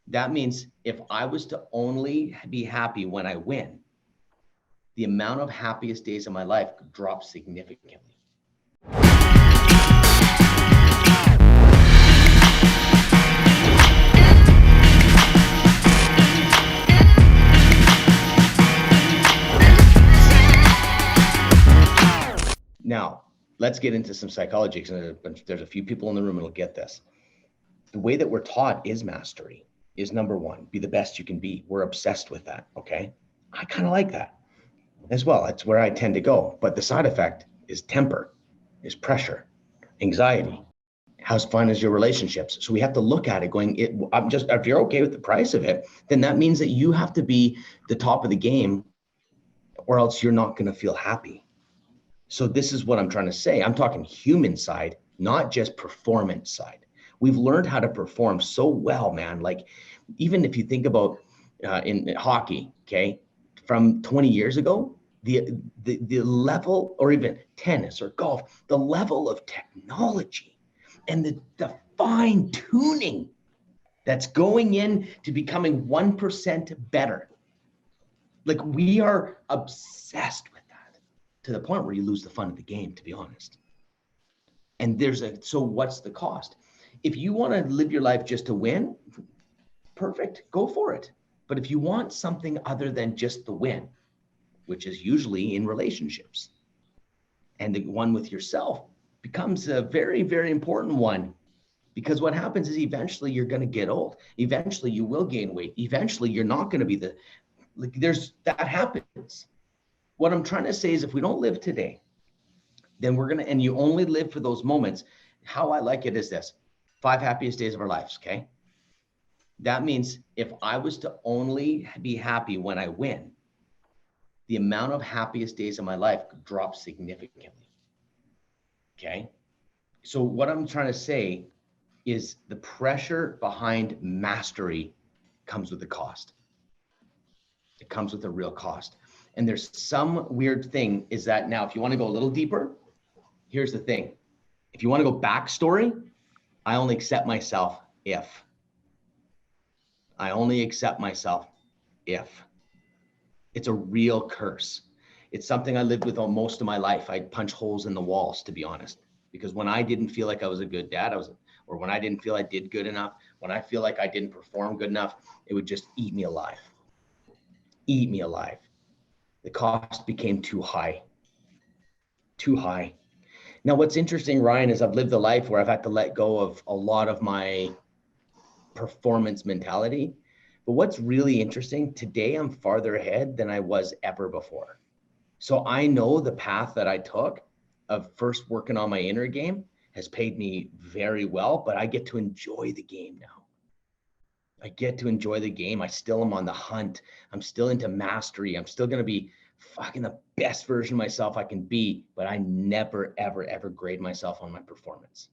That means if I was to only be happy when I win, the amount of happiest days of my life drops significantly. Now, let's get into some psychology because there's a few people in the room that'll get this. The way that we're taught is mastery is number one, be the best you can be. We're obsessed with that. Okay. I kind of like that as well. That's where I tend to go. But the side effect is temper, is pressure, anxiety. How's fun is your relationships? So we have to look at it going, if you're okay with the price of it, then that means that you have to be the top of the game or else you're not going to feel happy. So this is what I'm trying to say. I'm talking human side, not just performance side. We've learned how to perform so well, man. Like even if you think about in hockey, okay, from 20 years ago, the level, or even tennis or golf, the level of technology and the fine tuning that's going in to becoming 1% better. Like we are obsessed with that to the point where you lose the fun of the game, to be honest. And so what's the cost? If you want to live your life just to win, perfect, go for it. But if you want something other than just the win, which is usually in relationships, and the one with yourself becomes a very, very important one, because what happens is eventually you're going to get old. Eventually you will gain weight. Eventually you're not going to be that happens. What I'm trying to say is if we don't live today, then and you only live for those moments. How I like it is this: 5 happiest days of our lives. Okay. That means if I was to only be happy when I win, the amount of happiest days of my life drops significantly. Okay. So what I'm trying to say is the pressure behind mastery comes with a cost. It comes with a real cost. And there's some weird thing is that now, if you want to go a little deeper, here's the thing. If you want to go backstory, I only accept myself if. I only accept myself if. It's a real curse. It's something I lived with all most of my life. I'd punch holes in the walls, to be honest, because when I didn't feel like I was a good dad, or when I didn't feel I did good enough, when I feel like I didn't perform good enough, it would just eat me alive. Eat me alive. The cost became too high. Too high. Now, what's interesting, Ryan, is I've lived a life where I've had to let go of a lot of my performance mentality. But what's really interesting, today I'm farther ahead than I was ever before. So I know the path that I took of first working on my inner game has paid me very well, but I get to enjoy the game now. I get to enjoy the game. I still am on the hunt. I'm still into mastery. I'm still going to be fucking the best version of myself I can be, but I never, ever, ever grade myself on my performance.